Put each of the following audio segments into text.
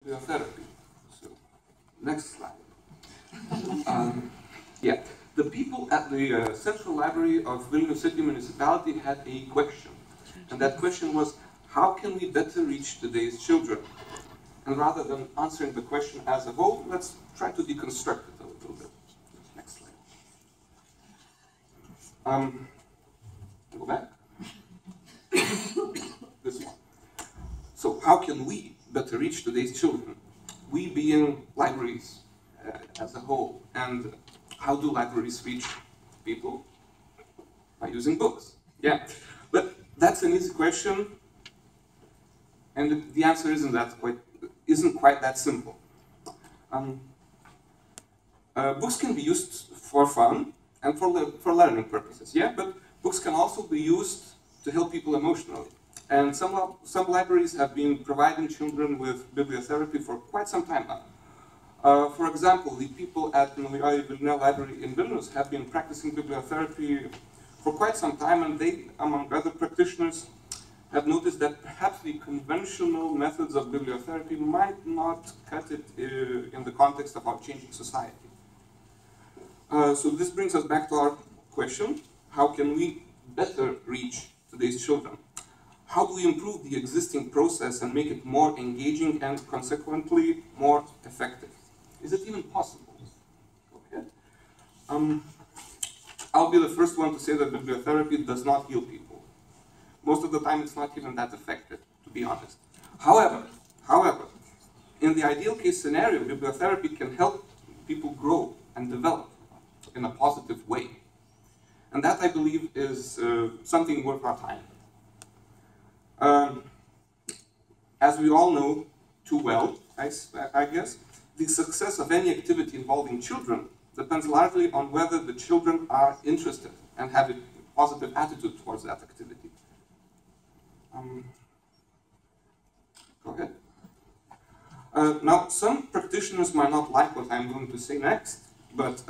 Bibliotherapy. So, next slide. The people at the Central Library of Vilniaus City Municipality had a question. And that question was, how can we better reach today's children? And rather than answering the question as a whole, let's try to deconstruct it a little bit. Next slide. Go back. This one. So how can we better reach today's children? We being libraries as a whole. And how do libraries reach people? By using books. Yeah, but that's an easy question, and the answer isn't quite that simple. Books can be used for fun and for learning purposes. Yeah, but books can also be used to help people emotionally. And some libraries have been providing children with bibliotherapy for quite some time now. For example, the people at the Vilniaus Library in Vilniaus have been practicing bibliotherapy for quite some time, and they, among other practitioners, have noticed that perhaps the conventional methods of bibliotherapy might not cut it in the context of our changing society. So this brings us back to our question, how can we better reach today's children? How do we improve the existing process and make it more engaging and consequently more effective? Is it even possible? Go ahead. I'll be the first one to say that bibliotherapy does not heal people. Most of the time it's not even that effective, to be honest. However, in the ideal case scenario, bibliotherapy can help people grow and develop in a positive way. And that, I believe, is something worth our time. As we all know too well, I guess, the success of any activity involving children depends largely on whether the children are interested and have a positive attitude towards that activity. Go ahead. Now, some practitioners might not like what I'm going to say next, but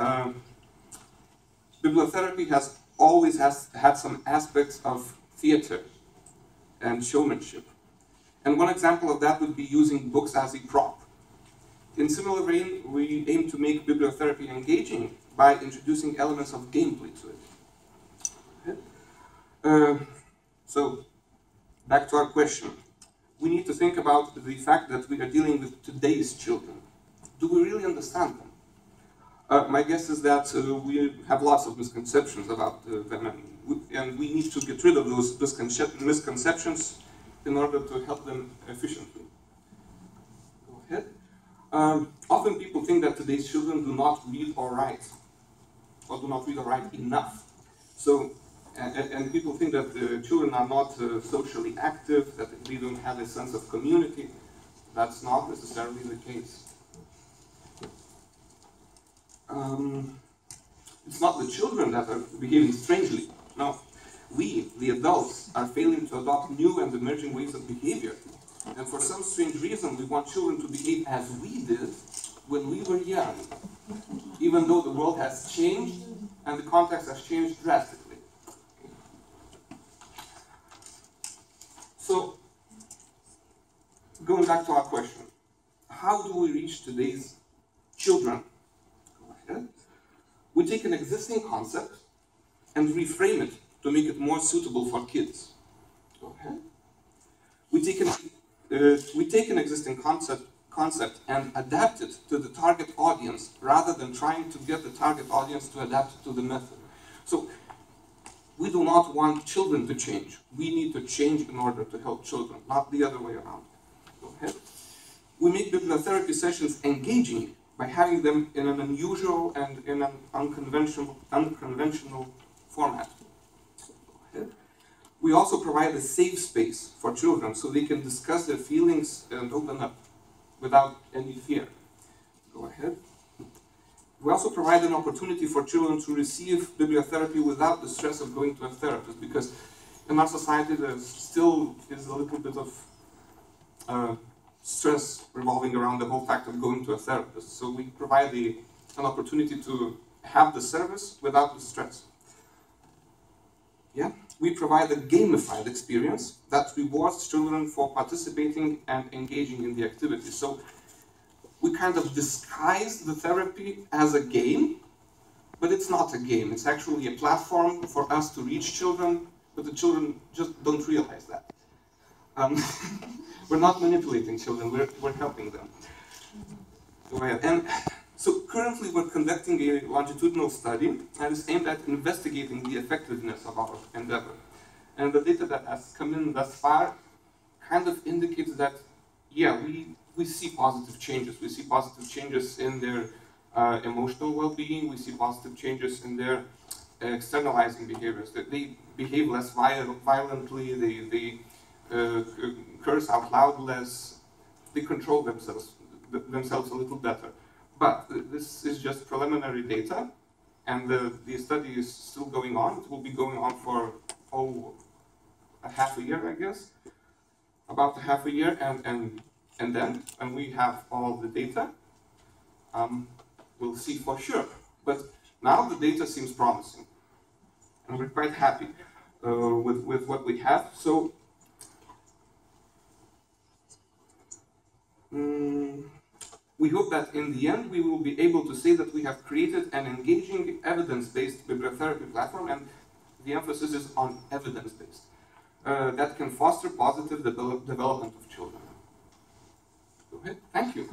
bibliotherapy has always had some aspects of theater and showmanship. And one example of that would be using books as a prop. In similar vein, we aim to make bibliotherapy engaging by introducing elements of gameplay to it. So, back to our question. We need to think about the fact that we are dealing with today's children. Do we really understand them? My guess is that we have lots of misconceptions about them, and we need to get rid of those misconceptions in order to help them efficiently. Go ahead. Often people think that today's children do not read or write, or do not read or write enough. So, and people think that children are not socially active, that they don't have a sense of community. That's not necessarily the case. It's not the children that are behaving strangely. No, we, the adults, are failing to adopt new and emerging ways of behavior. And for some strange reason, we want children to behave as we did when we were young, even though the world has changed and the context has changed drastically. So, going back to our question, how do we reach today's children? Go ahead. We take an existing concept and reframe it to make it more suitable for kids. Go ahead. We take an existing concept and adapt it to the target audience rather than trying to get the target audience to adapt it to the method. So we do not want children to change. We need to change in order to help children, not the other way around. Go ahead. We make bibliotherapy sessions engaging by having them in an unusual and in an unconventional format. Go ahead. We also provide a safe space for children so they can discuss their feelings and open up without any fear. Go ahead. We also provide an opportunity for children to receive bibliotherapy without the stress of going to a therapist, because in our society there still is a little bit of stress revolving around the whole fact of going to a therapist. So we provide an opportunity to have the service without the stress. Yeah? We provide a gamified experience that rewards children for participating and engaging in the activity. So we kind of disguise the therapy as a game, but it's not a game. It's actually a platform for us to reach children, but the children just don't realize that. We're not manipulating children, we're helping them. Go ahead. And so currently we're conducting a longitudinal study that is aimed at investigating the effectiveness of our endeavor. And the data that has come in thus far kind of indicates that, yeah, we see positive changes. We see positive changes in their emotional well-being. We see positive changes in their externalizing behaviors. That they behave less violently, they curse out loud less, they control themselves a little better. But this is just preliminary data, and the study is still going on. It will be going on for a half a year, I guess, about a half a year, and then when we have all the data, we'll see for sure. But now the data seems promising, and we're quite happy with what we have. So we hope that in the end we will be able to say that we have created an engaging evidence-based bibliotherapy platform, and the emphasis is on evidence-based, that can foster positive development of children. Go ahead. Thank you.